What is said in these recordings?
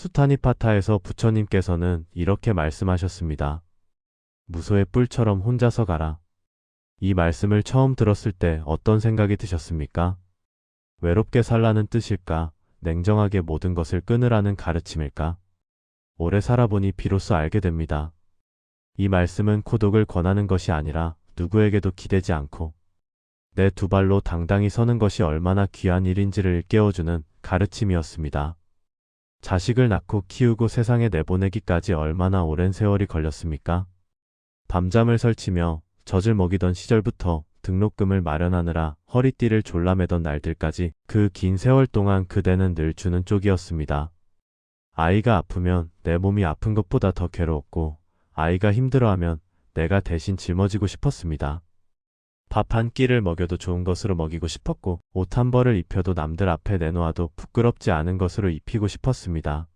수타니파타에서 부처님께서는 이렇게 말씀하셨습니다. 무소의 뿔처럼 혼자서 가라. 이 말씀을 처음 들었을 때 어떤 생각이 드셨습니까? 외롭게 살라는 뜻일까? 냉정하게 모든 것을 끊으라는 가르침일까? 오래 살아보니 비로소 알게 됩니다. 이 말씀은 고독을 권하는 것이 아니라 누구에게도 기대지 않고 내 두 발로 당당히 서는 것이 얼마나 귀한 일인지를 일깨워주는 가르침이었습니다. 자식을 낳고 키우고 세상에 내보내기까지 얼마나 오랜 세월이 걸렸습니까? 밤잠을 설치며 젖을 먹이던 시절부터 등록금을 마련하느라 허리띠를 졸라매던 날들까지 그 긴 세월 동안 그대는 늘 주는 쪽이었습니다. 아이가 아프면 내 몸이 아픈 것보다 더 괴로웠고 아이가 힘들어하면 내가 대신 짊어지고 싶었습니다. 밥 한 끼를 먹여도 좋은 것으로 먹이고 싶었고 옷 한 벌을 입혀도 남들 앞에 내놓아도 부끄럽지 않은 것으로 입히고 싶었습니다.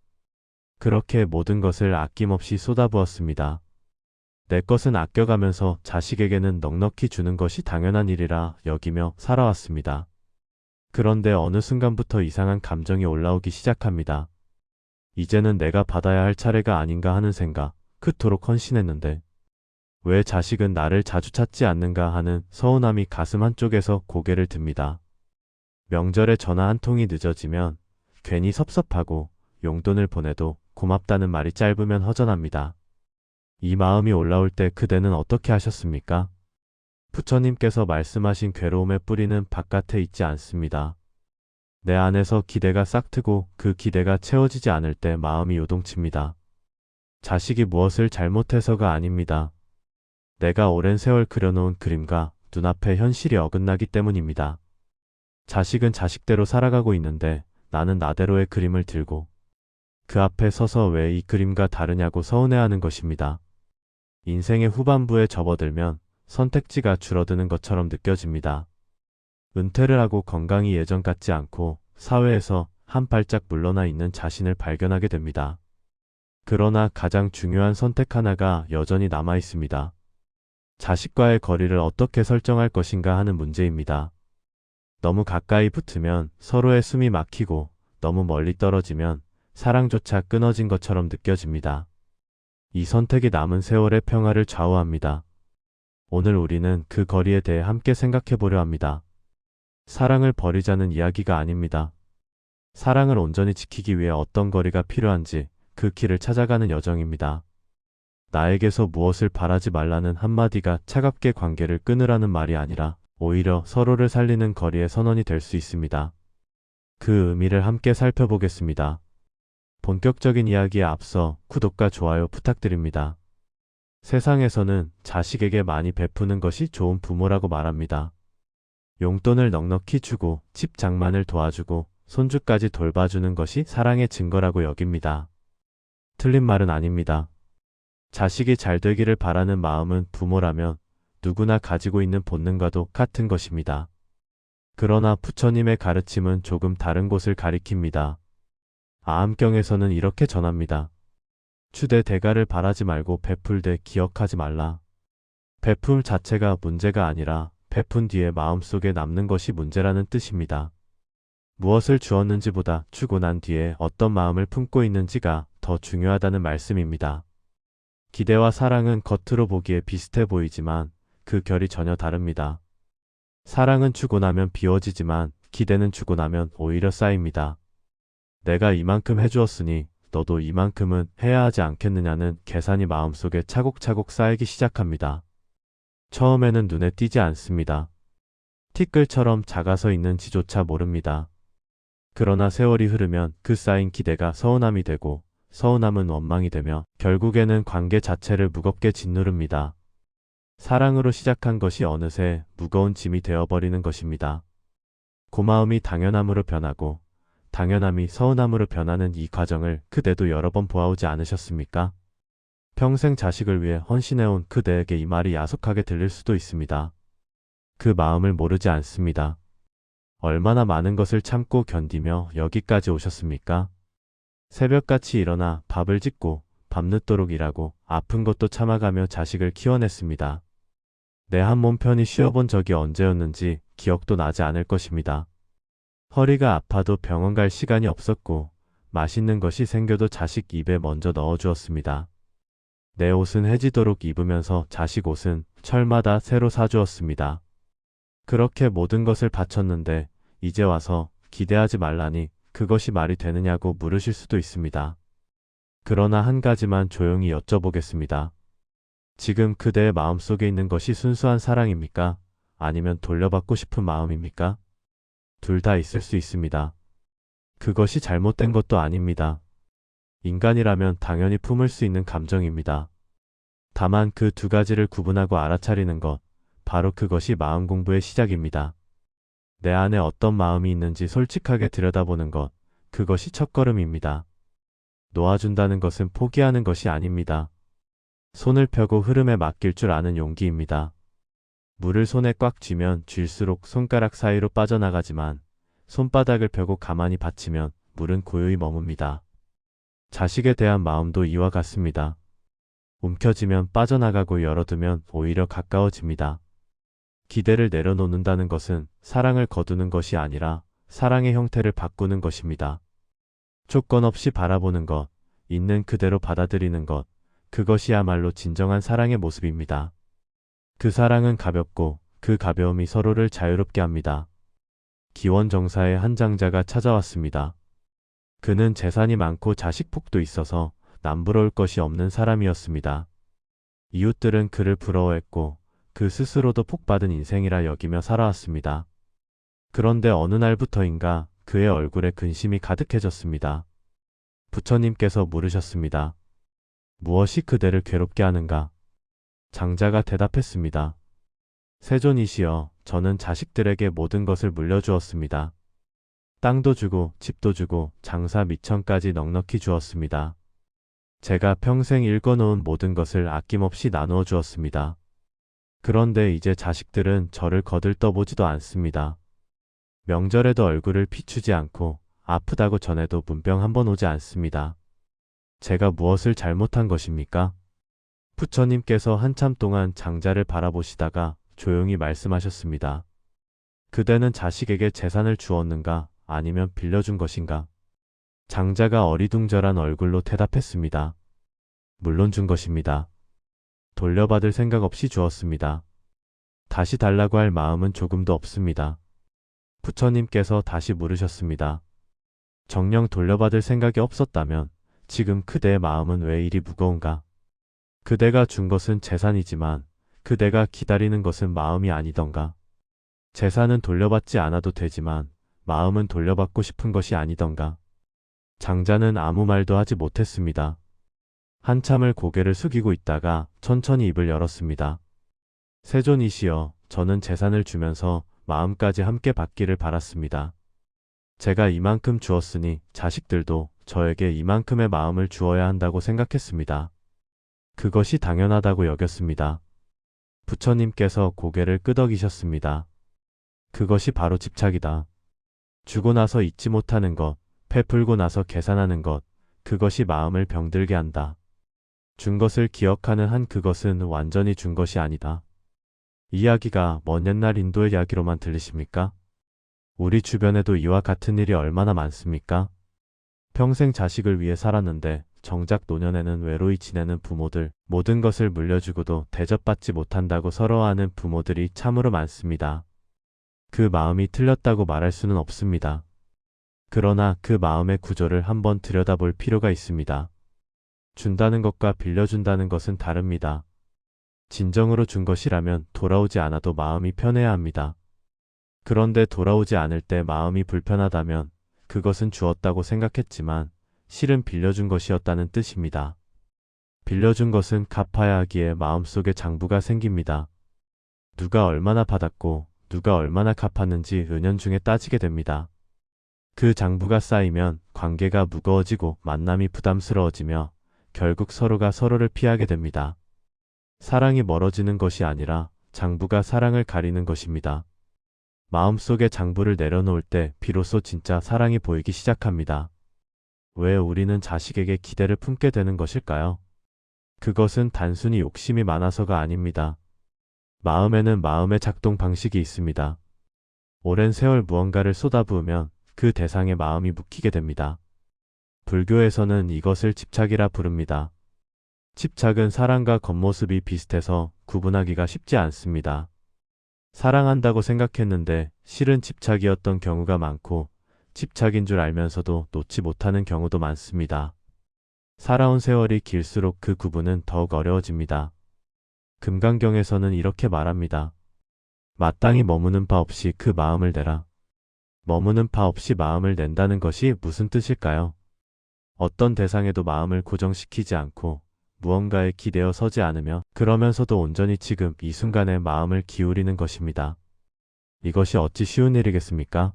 그렇게 모든 것을 아낌없이 쏟아부었습니다. 내 것은 아껴가면서 자식에게는 넉넉히 주는 것이 당연한 일이라 여기며 살아왔습니다. 그런데 어느 순간부터 이상한 감정이 올라오기 시작합니다. 이제는 내가 받아야 할 차례가 아닌가 하는 생각, 그토록 헌신했는데 왜 자식은 나를 자주 찾지 않는가 하는 서운함이 가슴 한쪽에서 고개를 듭니다. 명절에 전화 한 통이 늦어지면 괜히 섭섭하고 용돈을 보내도 고맙다는 말이 짧으면 허전합니다. 이 마음이 올라올 때 그대는 어떻게 하셨습니까? 부처님께서 말씀하신 괴로움의 뿌리는 바깥에 있지 않습니다. 내 안에서 기대가 싹트고 그 기대가 채워지지 않을 때 마음이 요동칩니다. 자식이 무엇을 잘못해서가 아닙니다. 내가 오랜 세월 그려놓은 그림과 눈앞의 현실이 어긋나기 때문입니다. 자식은 자식대로 살아가고 있는데 나는 나대로의 그림을 들고 그 앞에 서서 왜 이 그림과 다르냐고 서운해하는 것입니다. 인생의 후반부에 접어들면 선택지가 줄어드는 것처럼 느껴집니다. 은퇴를 하고 건강이 예전 같지 않고 사회에서 한 발짝 물러나 있는 자신을 발견하게 됩니다. 그러나 가장 중요한 선택 하나가 여전히 남아 있습니다. 자식과의 거리를 어떻게 설정할 것인가 하는 문제입니다. 너무 가까이 붙으면 서로의 숨이 막히고 너무 멀리 떨어지면 사랑조차 끊어진 것처럼 느껴집니다. 이 선택이 남은 세월의 평화를 좌우합니다. 오늘 우리는 그 거리에 대해 함께 생각해 보려 합니다. 사랑을 버리자는 이야기가 아닙니다. 사랑을 온전히 지키기 위해 어떤 거리가 필요한지 그 길을 찾아가는 여정입니다. 나에게서 무엇을 바라지 말라는 한마디가 차갑게 관계를 끊으라는 말이 아니라 오히려 서로를 살리는 거리의 선언이 될 수 있습니다. 그 의미를 함께 살펴보겠습니다. 본격적인 이야기에 앞서 구독과 좋아요 부탁드립니다. 세상에서는 자식에게 많이 베푸는 것이 좋은 부모라고 말합니다. 용돈을 넉넉히 주고 집 장만을 도와주고 손주까지 돌봐주는 것이 사랑의 증거라고 여깁니다. 틀린 말은 아닙니다. 자식이 잘 되기를 바라는 마음은 부모라면 누구나 가지고 있는 본능과도 같은 것입니다. 그러나 부처님의 가르침은 조금 다른 곳을 가리킵니다. 아함경에서는 이렇게 전합니다. 추대 대가를 바라지 말고 베풀되 기억하지 말라. 베품 자체가 문제가 아니라 베푼 뒤에 마음속에 남는 것이 문제라는 뜻입니다. 무엇을 주었는지보다 주고 난 뒤에 어떤 마음을 품고 있는지가 더 중요하다는 말씀입니다. 기대와 사랑은 겉으로 보기에 비슷해 보이지만 그 결이 전혀 다릅니다. 사랑은 주고 나면 비워지지만 기대는 주고 나면 오히려 쌓입니다. 내가 이만큼 해주었으니 너도 이만큼은 해야 하지 않겠느냐는 계산이 마음속에 차곡차곡 쌓이기 시작합니다. 처음에는 눈에 띄지 않습니다. 티끌처럼 작아서 있는지조차 모릅니다. 그러나 세월이 흐르면 그 쌓인 기대가 서운함이 되고 서운함은 원망이 되며 결국에는 관계 자체를 무겁게 짓누릅니다. 사랑으로 시작한 것이 어느새 무거운 짐이 되어버리는 것입니다. 고마움이 당연함으로 변하고 당연함이 서운함으로 변하는 이 과정을 그대도 여러 번 보아오지 않으셨습니까? 평생 자식을 위해 헌신해온 그대에게 이 말이 야속하게 들릴 수도 있습니다. 그 마음을 모르지 않습니다. 얼마나 많은 것을 참고 견디며 여기까지 오셨습니까? 새벽같이 일어나 밥을 짓고 밤늦도록 일하고 아픈 것도 참아가며 자식을 키워냈습니다. 내 한 몸 편히 쉬어본 적이 언제였는지 기억도 나지 않을 것입니다. 허리가 아파도 병원 갈 시간이 없었고 맛있는 것이 생겨도 자식 입에 먼저 넣어주었습니다. 내 옷은 해지도록 입으면서 자식 옷은 철마다 새로 사주었습니다. 그렇게 모든 것을 바쳤는데 이제 와서 기대하지 말라니 그것이 말이 되느냐고 물으실 수도 있습니다. 그러나 한 가지만 조용히 여쭤보겠습니다. 지금 그대의 마음속에 있는 것이 순수한 사랑입니까? 아니면 돌려받고 싶은 마음입니까? 둘 다 있을 수 있습니다. 그것이 잘못된 것도 아닙니다. 인간이라면 당연히 품을 수 있는 감정입니다. 다만 그 두 가지를 구분하고 알아차리는 것, 바로 그것이 마음 공부의 시작입니다. 내 안에 어떤 마음이 있는지 솔직하게 들여다보는 것, 그것이 첫걸음입니다. 놓아준다는 것은 포기하는 것이 아닙니다. 손을 펴고 흐름에 맡길 줄 아는 용기입니다. 물을 손에 꽉 쥐면 쥘수록 손가락 사이로 빠져나가지만 손바닥을 펴고 가만히 받치면 물은 고요히 머뭅니다. 자식에 대한 마음도 이와 같습니다. 움켜쥐면 빠져나가고 열어두면 오히려 가까워집니다. 기대를 내려놓는다는 것은 사랑을 거두는 것이 아니라 사랑의 형태를 바꾸는 것입니다. 조건 없이 바라보는 것, 있는 그대로 받아들이는 것, 그것이야말로 진정한 사랑의 모습입니다. 그 사랑은 가볍고 그 가벼움이 서로를 자유롭게 합니다. 기원정사의 한 장자가 찾아왔습니다. 그는 재산이 많고 자식 복도 있어서 남부러울 것이 없는 사람이었습니다. 이웃들은 그를 부러워했고 그 스스로도 복받은 인생이라 여기며 살아왔습니다. 그런데 어느 날부터인가 그의 얼굴에 근심이 가득해졌습니다. 부처님께서 물으셨습니다. 무엇이 그대를 괴롭게 하는가? 장자가 대답했습니다. 세존이시여, 저는 자식들에게 모든 것을 물려주었습니다. 땅도 주고 집도 주고 장사 미천까지 넉넉히 주었습니다. 제가 평생 읽어놓은 모든 것을 아낌없이 나누어 주었습니다. 그런데 이제 자식들은 저를 거들떠보지도 않습니다. 명절에도 얼굴을 비추지 않고 아프다고 전해도 문병 한 번 오지 않습니다. 제가 무엇을 잘못한 것입니까? 부처님께서 한참 동안 장자를 바라보시다가 조용히 말씀하셨습니다. 그대는 자식에게 재산을 주었는가 아니면 빌려준 것인가? 장자가 어리둥절한 얼굴로 대답했습니다. 물론 준 것입니다. 돌려받을 생각 없이 주었습니다. 다시 달라고 할 마음은 조금도 없습니다. 부처님께서 다시 물으셨습니다. 정녕 돌려받을 생각이 없었다면 지금 그대의 마음은 왜 이리 무거운가? 그대가 준 것은 재산이지만 그대가 기다리는 것은 마음이 아니던가? 재산은 돌려받지 않아도 되지만 마음은 돌려받고 싶은 것이 아니던가? 장자는 아무 말도 하지 못했습니다. 한참을 고개를 숙이고 있다가 천천히 입을 열었습니다. 세존이시여, 저는 재산을 주면서 마음까지 함께 받기를 바랐습니다. 제가 이만큼 주었으니 자식들도 저에게 이만큼의 마음을 주어야 한다고 생각했습니다. 그것이 당연하다고 여겼습니다. 부처님께서 고개를 끄덕이셨습니다. 그것이 바로 집착이다. 주고 나서 잊지 못하는 것, 베풀고 나서 계산하는 것, 그것이 마음을 병들게 한다. 준 것을 기억하는 한 그것은 완전히 준 것이 아니다. 이야기가 먼 옛날 인도의 이야기로만 들리십니까? 우리 주변에도 이와 같은 일이 얼마나 많습니까? 평생 자식을 위해 살았는데 정작 노년에는 외로이 지내는 부모들, 모든 것을 물려주고도 대접받지 못한다고 서러워하는 부모들이 참으로 많습니다. 그 마음이 틀렸다고 말할 수는 없습니다. 그러나 그 마음의 구조를 한번 들여다볼 필요가 있습니다. 준다는 것과 빌려준다는 것은 다릅니다. 진정으로 준 것이라면 돌아오지 않아도 마음이 편해야 합니다. 그런데 돌아오지 않을 때 마음이 불편하다면 그것은 주었다고 생각했지만 실은 빌려준 것이었다는 뜻입니다. 빌려준 것은 갚아야 하기에 마음속에 장부가 생깁니다. 누가 얼마나 받았고 누가 얼마나 갚았는지 은연중에 따지게 됩니다. 그 장부가 쌓이면 관계가 무거워지고 만남이 부담스러워지며 결국 서로가 서로를 피하게 됩니다. 사랑이 멀어지는 것이 아니라 장부가 사랑을 가리는 것입니다. 마음속에 장부를 내려놓을 때 비로소 진짜 사랑이 보이기 시작합니다. 왜 우리는 자식에게 기대를 품게 되는 것일까요? 그것은 단순히 욕심이 많아서가 아닙니다. 마음에는 마음의 작동 방식이 있습니다. 오랜 세월 무언가를 쏟아부으면 그 대상의 마음이 묵히게 됩니다. 불교에서는 이것을 집착이라 부릅니다. 집착은 사랑과 겉모습이 비슷해서 구분하기가 쉽지 않습니다. 사랑한다고 생각했는데 실은 집착이었던 경우가 많고 집착인 줄 알면서도 놓지 못하는 경우도 많습니다. 살아온 세월이 길수록 그 구분은 더욱 어려워집니다. 금강경에서는 이렇게 말합니다. 마땅히 머무는 바 없이 그 마음을 내라. 머무는 바 없이 마음을 낸다는 것이 무슨 뜻일까요? 어떤 대상에도 마음을 고정시키지 않고 무언가에 기대어 서지 않으며 그러면서도 온전히 지금 이 순간에 마음을 기울이는 것입니다. 이것이 어찌 쉬운 일이겠습니까?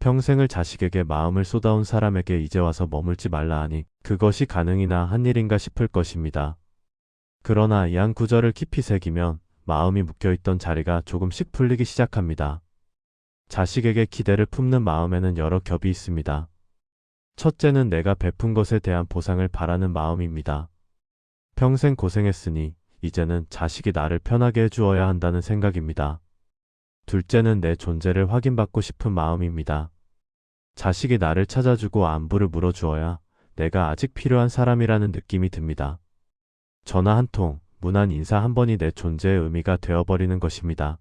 평생을 자식에게 마음을 쏟아온 사람에게 이제 와서 머물지 말라 하니 그것이 가능이나 한 일인가 싶을 것입니다. 그러나 이 한 구절을 깊이 새기면 마음이 묶여있던 자리가 조금씩 풀리기 시작합니다. 자식에게 기대를 품는 마음에는 여러 겹이 있습니다. 첫째는 내가 베푼 것에 대한 보상을 바라는 마음입니다. 평생 고생했으니 이제는 자식이 나를 편하게 해주어야 한다는 생각입니다. 둘째는 내 존재를 확인받고 싶은 마음입니다. 자식이 나를 찾아주고 안부를 물어주어야 내가 아직 필요한 사람이라는 느낌이 듭니다. 전화 한 통, 무난 인사 한 번이 내 존재의 의미가 되어버리는 것입니다.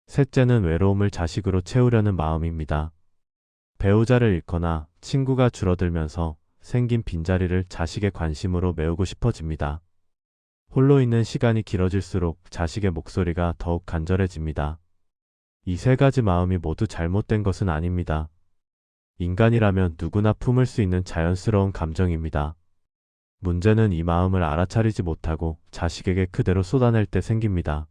셋째는 외로움을 자식으로 채우려는 마음입니다. 배우자를 잃거나 친구가 줄어들면서 생긴 빈자리를 자식의 관심으로 메우고 싶어집니다. 홀로 있는 시간이 길어질수록 자식의 목소리가 더욱 간절해집니다. 이 세 가지 마음이 모두 잘못된 것은 아닙니다. 인간이라면 누구나 품을 수 있는 자연스러운 감정입니다. 문제는 이 마음을 알아차리지 못하고 자식에게 그대로 쏟아낼 때 생깁니다.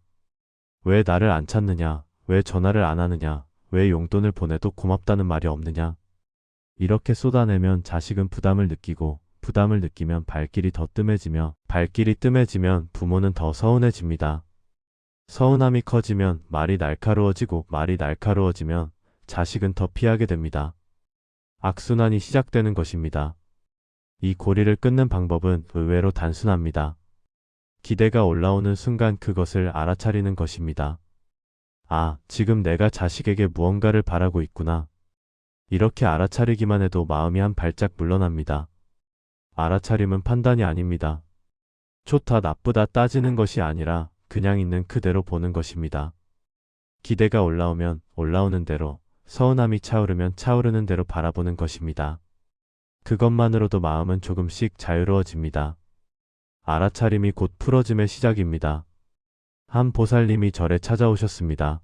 왜 나를 안 찾느냐? 왜 전화를 안 하느냐? 왜 용돈을 보내도 고맙다는 말이 없느냐? 이렇게 쏟아내면 자식은 부담을 느끼고 부담을 느끼면 발길이 더 뜸해지며 발길이 뜸해지면 부모는 더 서운해집니다. 서운함이 커지면 말이 날카로워지고 말이 날카로워지면 자식은 더 피하게 됩니다. 악순환이 시작되는 것입니다. 이 고리를 끊는 방법은 의외로 단순합니다. 기대가 올라오는 순간 그것을 알아차리는 것입니다. 아, 지금 내가 자식에게 무언가를 바라고 있구나. 이렇게 알아차리기만 해도 마음이 한 발짝 물러납니다. 알아차림은 판단이 아닙니다. 좋다 나쁘다 따지는 것이 아니라 그냥 있는 그대로 보는 것입니다. 기대가 올라오면 올라오는 대로, 서운함이 차오르면 차오르는 대로 바라보는 것입니다. 그것만으로도 마음은 조금씩 자유로워집니다. 알아차림이 곧 풀어짐의 시작입니다. 한 보살님이 절에 찾아오셨습니다.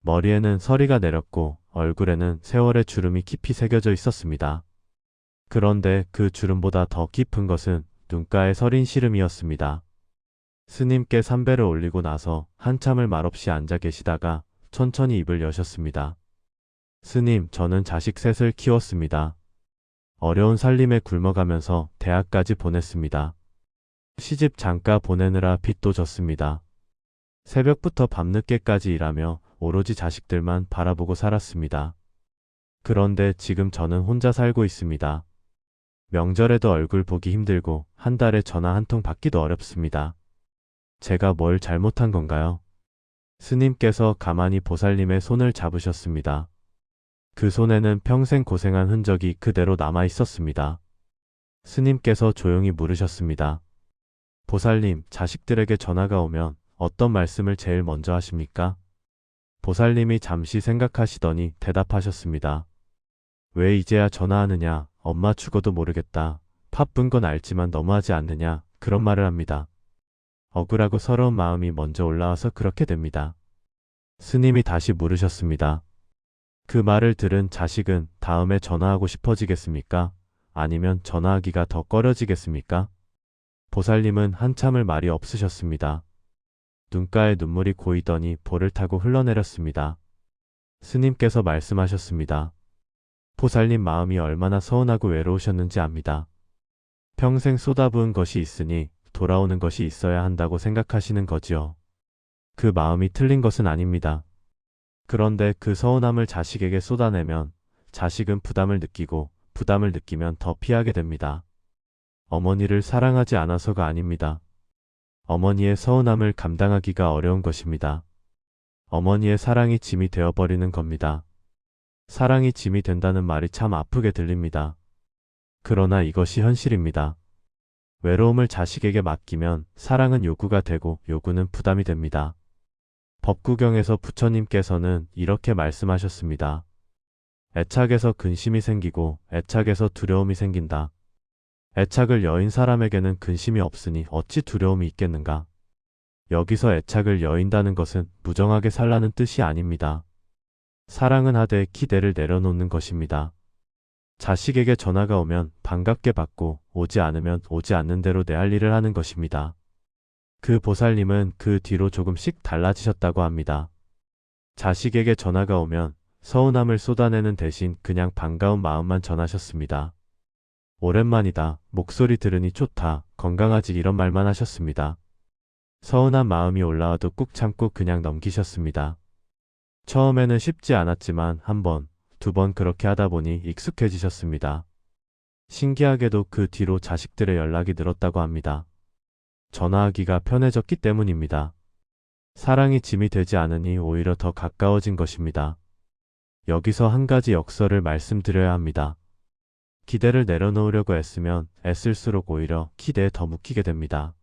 머리에는 서리가 내렸고 얼굴에는 세월의 주름이 깊이 새겨져 있었습니다. 그런데 그 주름보다 더 깊은 것은 눈가에 서린 시름이었습니다. 스님께 삼배를 올리고 나서 한참을 말없이 앉아 계시다가 천천히 입을 여셨습니다. 스님, 저는 자식 셋을 키웠습니다. 어려운 살림에 굶어가면서 대학까지 보냈습니다. 시집 장가 보내느라 빚도 졌습니다. 새벽부터 밤늦게까지 일하며 오로지 자식들만 바라보고 살았습니다. 그런데 지금 저는 혼자 살고 있습니다. 명절에도 얼굴 보기 힘들고 한 달에 전화 한 통 받기도 어렵습니다. 제가 뭘 잘못한 건가요? 스님께서 가만히 보살님의 손을 잡으셨습니다. 그 손에는 평생 고생한 흔적이 그대로 남아 있었습니다. 스님께서 조용히 물으셨습니다. 보살님, 자식들에게 전화가 오면 어떤 말씀을 제일 먼저 하십니까? 보살님이 잠시 생각하시더니 대답하셨습니다. 왜 이제야 전화하느냐? 엄마 죽어도 모르겠다. 바쁜 건 알지만 너무하지 않느냐? 그런 말을 합니다. 억울하고 서러운 마음이 먼저 올라와서 그렇게 됩니다. 스님이 다시 물으셨습니다. 그 말을 들은 자식은 다음에 전화하고 싶어지겠습니까? 아니면 전화하기가 더 꺼려지겠습니까? 보살님은 한참을 말이 없으셨습니다. 눈가에 눈물이 고이더니 볼을 타고 흘러내렸습니다. 스님께서 말씀하셨습니다. 보살님 마음이 얼마나 서운하고 외로우셨는지 압니다. 평생 쏟아부은 것이 있으니 돌아오는 것이 있어야 한다고 생각하시는 거지요. 그 마음이 틀린 것은 아닙니다. 그런데 그 서운함을 자식에게 쏟아내면 자식은 부담을 느끼고 부담을 느끼면 더 피하게 됩니다. 어머니를 사랑하지 않아서가 아닙니다. 어머니의 서운함을 감당하기가 어려운 것입니다. 어머니의 사랑이 짐이 되어버리는 겁니다. 사랑이 짐이 된다는 말이 참 아프게 들립니다. 그러나 이것이 현실입니다. 외로움을 자식에게 맡기면 사랑은 요구가 되고 요구는 부담이 됩니다. 법구경에서 부처님께서는 이렇게 말씀하셨습니다. 애착에서 근심이 생기고 애착에서 두려움이 생긴다. 애착을 여인 사람에게는 근심이 없으니 어찌 두려움이 있겠는가? 여기서 애착을 여인다는 것은 무정하게 살라는 뜻이 아닙니다. 사랑은 하되 기대를 내려놓는 것입니다. 자식에게 전화가 오면 반갑게 받고 오지 않으면 오지 않는 대로 내 할 일을 하는 것입니다. 그 보살님은 그 뒤로 조금씩 달라지셨다고 합니다. 자식에게 전화가 오면 서운함을 쏟아내는 대신 그냥 반가운 마음만 전하셨습니다. 오랜만이다. 목소리 들으니 좋다. 건강하지 이런 말만 하셨습니다. 서운한 마음이 올라와도 꾹 참고 그냥 넘기셨습니다. 처음에는 쉽지 않았지만 한 번, 두 번 그렇게 하다 보니 익숙해지셨습니다. 신기하게도 그 뒤로 자식들의 연락이 늘었다고 합니다. 전화하기가 편해졌기 때문입니다. 사랑이 짐이 되지 않으니 오히려 더 가까워진 것입니다. 여기서 한 가지 역설을 말씀드려야 합니다. 기대를 내려놓으려고 애쓰면 애쓸수록 오히려 기대에 더 묶이게 됩니다.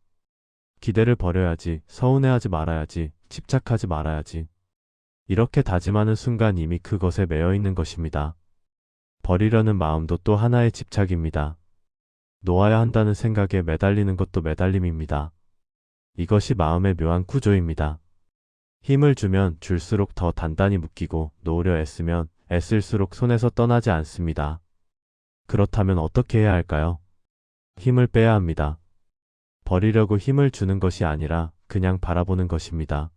기대를 버려야지, 서운해하지 말아야지, 집착하지 말아야지. 이렇게 다짐하는 순간 이미 그것에 매여 있는 것입니다. 버리려는 마음도 또 하나의 집착입니다. 놓아야 한다는 생각에 매달리는 것도 매달림입니다. 이것이 마음의 묘한 구조입니다. 힘을 주면 줄수록 더 단단히 묶이고 놓으려 애쓰면 애쓸수록 손에서 떠나지 않습니다. 그렇다면 어떻게 해야 할까요? 힘을 빼야 합니다. 버리려고 힘을 주는 것이 아니라 그냥 바라보는 것입니다.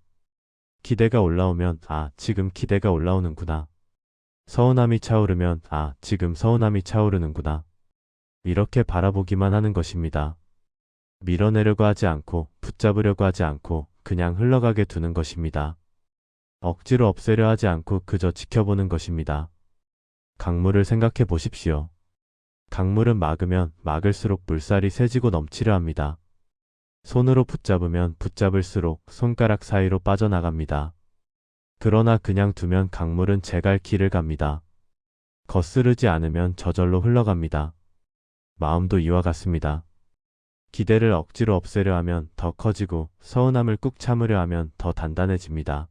기대가 올라오면 지금 기대가 올라오는구나. 서운함이 차오르면 지금 서운함이 차오르는구나. 이렇게 바라보기만 하는 것입니다. 밀어내려고 하지 않고 붙잡으려고 하지 않고 그냥 흘러가게 두는 것입니다. 억지로 없애려 하지 않고 그저 지켜보는 것입니다. 강물을 생각해 보십시오. 강물은 막으면 막을수록 물살이 세지고 넘치려 합니다. 손으로 붙잡으면 붙잡을수록 손가락 사이로 빠져나갑니다. 그러나 그냥 두면 강물은 제갈 길을 갑니다. 거스르지 않으면 저절로 흘러갑니다. 마음도 이와 같습니다. 기대를 억지로 없애려 하면 더 커지고 서운함을 꾹 참으려 하면 더 단단해집니다.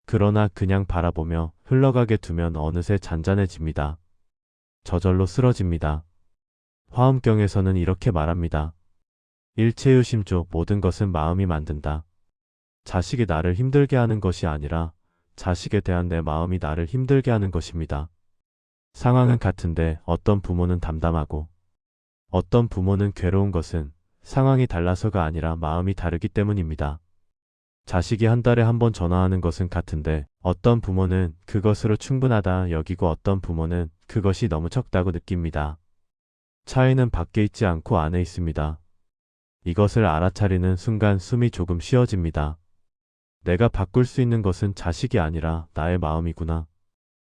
그러나 그냥 바라보며 흘러가게 두면 어느새 잔잔해집니다. 저절로 쓰러집니다. 화엄경에서는 이렇게 말합니다. 일체유심조 모든 것은 마음이 만든다. 자식이 나를 힘들게 하는 것이 아니라 자식에 대한 내 마음이 나를 힘들게 하는 것입니다. 상황은 같은데 어떤 부모는 담담하고 어떤 부모는 괴로운 것은 상황이 달라서가 아니라 마음이 다르기 때문입니다. 자식이 한 달에 한 번 전화하는 것은 같은데 어떤 부모는 그것으로 충분하다 여기고 어떤 부모는 그것이 너무 적다고 느낍니다. 차이는 밖에 있지 않고 안에 있습니다. 이것을 알아차리는 순간 숨이 조금 쉬어집니다. 내가 바꿀 수 있는 것은 자식이 아니라 나의 마음이구나.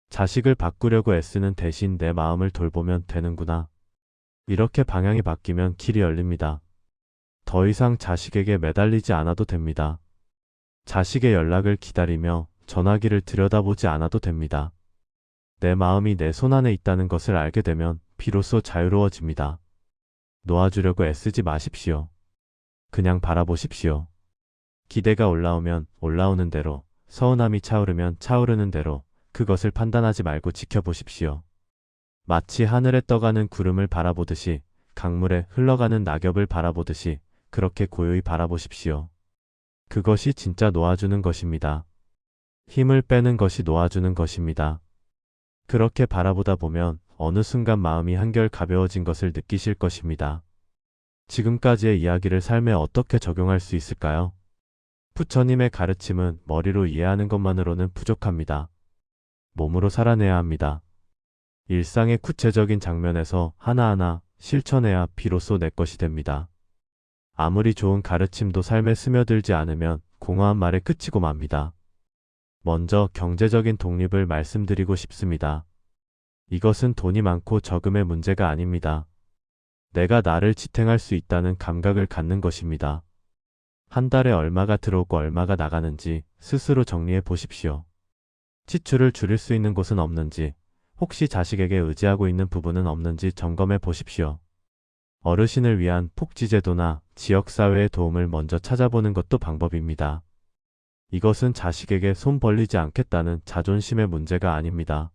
자식을 바꾸려고 애쓰는 대신 내 마음을 돌보면 되는구나. 이렇게 방향이 바뀌면 길이 열립니다. 더 이상 자식에게 매달리지 않아도 됩니다. 자식의 연락을 기다리며 전화기를 들여다보지 않아도 됩니다. 내 마음이 내 손 안에 있다는 것을 알게 되면 비로소 자유로워집니다. 놓아주려고 애쓰지 마십시오. 그냥 바라보십시오. 기대가 올라오면 올라오는 대로, 서운함이 차오르면 차오르는 대로 그것을 판단하지 말고 지켜보십시오. 마치 하늘에 떠가는 구름을 바라보듯이 강물에 흘러가는 낙엽을 바라보듯이 그렇게 고요히 바라보십시오. 그것이 진짜 놓아주는 것입니다. 힘을 빼는 것이 놓아주는 것입니다. 그렇게 바라보다 보면 어느 순간 마음이 한결 가벼워진 것을 느끼실 것입니다. 지금까지의 이야기를 삶에 어떻게 적용할 수 있을까요? 부처님의 가르침은 머리로 이해하는 것만으로는 부족합니다. 몸으로 살아내야 합니다. 일상의 구체적인 장면에서 하나하나 실천해야 비로소 내 것이 됩니다. 아무리 좋은 가르침도 삶에 스며들지 않으면 공허한 말에 그치고 맙니다. 먼저 경제적인 독립을 말씀드리고 싶습니다. 이것은 돈이 많고 적음의 문제가 아닙니다. 내가 나를 지탱할 수 있다는 감각을 갖는 것입니다. 한 달에 얼마가 들어오고 얼마가 나가는지 스스로 정리해 보십시오. 지출을 줄일 수 있는 곳은 없는지, 혹시 자식에게 의지하고 있는 부분은 없는지 점검해 보십시오. 어르신을 위한 복지제도나 지역사회의 도움을 먼저 찾아보는 것도 방법입니다. 이것은 자식에게 손 벌리지 않겠다는 자존심의 문제가 아닙니다.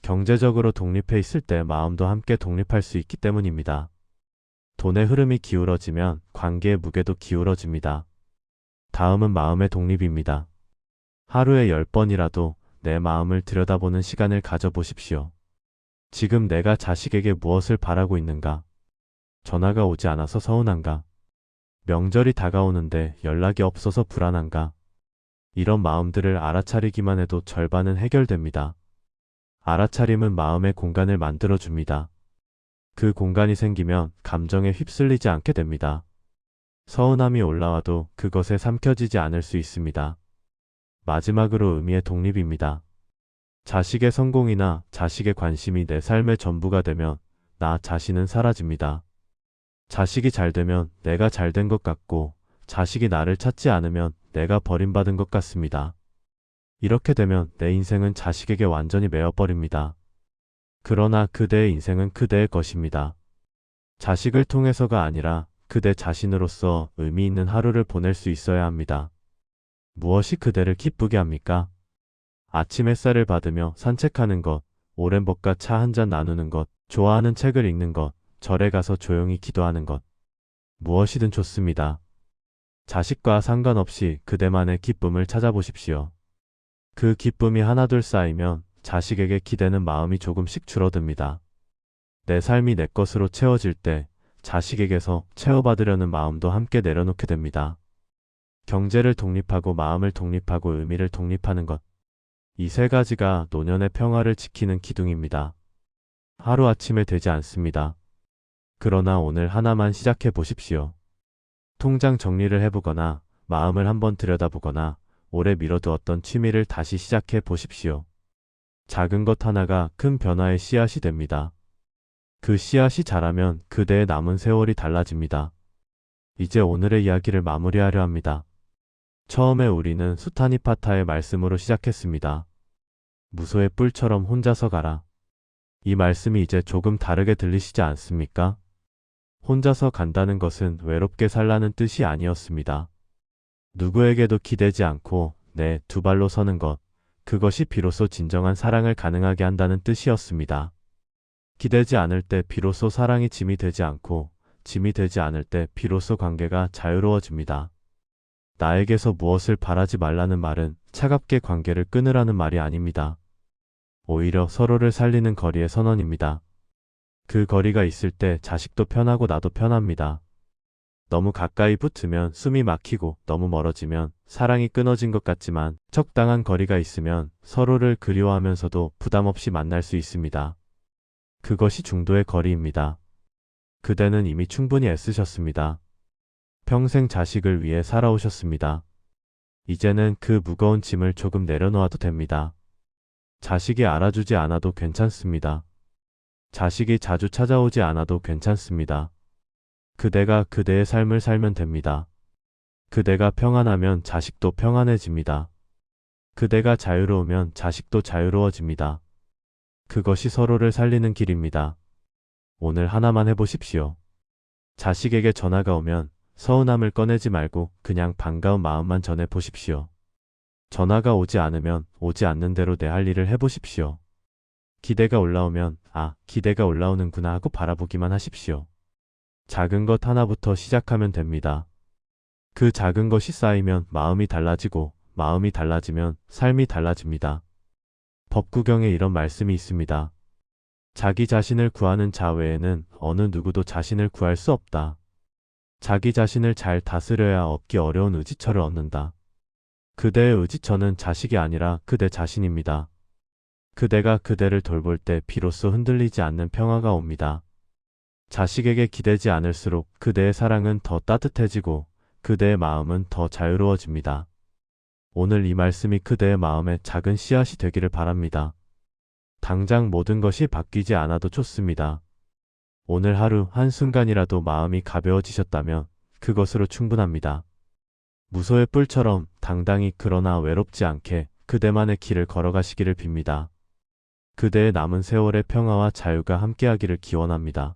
경제적으로 독립해 있을 때 마음도 함께 독립할 수 있기 때문입니다. 돈의 흐름이 기울어지면 관계의 무게도 기울어집니다. 다음은 마음의 독립입니다. 하루에 10번이라도 내 마음을 들여다보는 시간을 가져보십시오. 지금 내가 자식에게 무엇을 바라고 있는가? 전화가 오지 않아서 서운한가? 명절이 다가오는데 연락이 없어서 불안한가? 이런 마음들을 알아차리기만 해도 절반은 해결됩니다. 알아차림은 마음의 공간을 만들어줍니다. 그 공간이 생기면 감정에 휩쓸리지 않게 됩니다. 서운함이 올라와도 그것에 삼켜지지 않을 수 있습니다. 마지막으로 의미의 독립입니다. 자식의 성공이나 자식의 관심이 내 삶의 전부가 되면 나 자신은 사라집니다. 자식이 잘 되면 내가 잘 된 것 같고, 자식이 나를 찾지 않으면 내가 버림받은 것 같습니다. 이렇게 되면 내 인생은 자식에게 완전히 매어버립니다. 그러나 그대의 인생은 그대의 것입니다. 자식을 통해서가 아니라 그대 자신으로서 의미 있는 하루를 보낼 수 있어야 합니다. 무엇이 그대를 기쁘게 합니까? 아침 햇살을 받으며 산책하는 것, 오랜 법과 차 한 잔 나누는 것, 좋아하는 책을 읽는 것, 절에 가서 조용히 기도하는 것. 무엇이든 좋습니다. 자식과 상관없이 그대만의 기쁨을 찾아보십시오. 그 기쁨이 하나둘 쌓이면 자식에게 기대는 마음이 조금씩 줄어듭니다. 내 삶이 내 것으로 채워질 때 자식에게서 채워받으려는 마음도 함께 내려놓게 됩니다. 경제를 독립하고 마음을 독립하고 의미를 독립하는 것. 이 세 가지가 노년의 평화를 지키는 기둥입니다. 하루아침에 되지 않습니다. 그러나 오늘 하나만 시작해 보십시오. 통장 정리를 해보거나 마음을 한번 들여다보거나 오래 미뤄두었던 취미를 다시 시작해 보십시오. 작은 것 하나가 큰 변화의 씨앗이 됩니다. 그 씨앗이 자라면 그대의 남은 세월이 달라집니다. 이제 오늘의 이야기를 마무리하려 합니다. 처음에 우리는 수타니파타의 말씀으로 시작했습니다. 무소의 뿔처럼 혼자서 가라. 이 말씀이 이제 조금 다르게 들리시지 않습니까? 혼자서 간다는 것은 외롭게 살라는 뜻이 아니었습니다. 누구에게도 기대지 않고 내 두 발로 서는 것, 그것이 비로소 진정한 사랑을 가능하게 한다는 뜻이었습니다. 기대지 않을 때 비로소 사랑이 짐이 되지 않고, 짐이 되지 않을 때 비로소 관계가 자유로워집니다. 나에게서 무엇을 바라지 말라는 말은 차갑게 관계를 끊으라는 말이 아닙니다. 오히려 서로를 살리는 거리의 선언입니다. 그 거리가 있을 때 자식도 편하고 나도 편합니다. 너무 가까이 붙으면 숨이 막히고 너무 멀어지면 사랑이 끊어진 것 같지만 적당한 거리가 있으면 서로를 그리워하면서도 부담 없이 만날 수 있습니다. 그것이 중도의 거리입니다. 그대는 이미 충분히 애쓰셨습니다. 평생 자식을 위해 살아오셨습니다. 이제는 그 무거운 짐을 조금 내려놓아도 됩니다. 자식이 알아주지 않아도 괜찮습니다. 자식이 자주 찾아오지 않아도 괜찮습니다. 그대가 그대의 삶을 살면 됩니다. 그대가 평안하면 자식도 평안해집니다. 그대가 자유로우면 자식도 자유로워집니다. 그것이 서로를 살리는 길입니다. 오늘 하나만 해보십시오. 자식에게 전화가 오면 서운함을 꺼내지 말고 그냥 반가운 마음만 전해보십시오. 전화가 오지 않으면 오지 않는 대로 내 할 일을 해보십시오. 기대가 올라오면 기대가 올라오는구나 하고 바라보기만 하십시오. 작은 것 하나부터 시작하면 됩니다. 그 작은 것이 쌓이면 마음이 달라지고 마음이 달라지면 삶이 달라집니다. 법구경에 이런 말씀이 있습니다. 자기 자신을 구하는 자 외에는 어느 누구도 자신을 구할 수 없다. 자기 자신을 잘 다스려야 얻기 어려운 의지처를 얻는다. 그대의 의지처는 자식이 아니라 그대 자신입니다. 그대가 그대를 돌볼 때 비로소 흔들리지 않는 평화가 옵니다. 자식에게 기대지 않을수록 그대의 사랑은 더 따뜻해지고 그대의 마음은 더 자유로워집니다. 오늘 이 말씀이 그대의 마음에 작은 씨앗이 되기를 바랍니다. 당장 모든 것이 바뀌지 않아도 좋습니다. 오늘 하루 한순간이라도 마음이 가벼워지셨다면 그것으로 충분합니다. 무소의 뿔처럼 당당히 그러나 외롭지 않게 그대만의 길을 걸어가시기를 빕니다. 그대의 남은 세월의 평화와 자유가 함께하기를 기원합니다.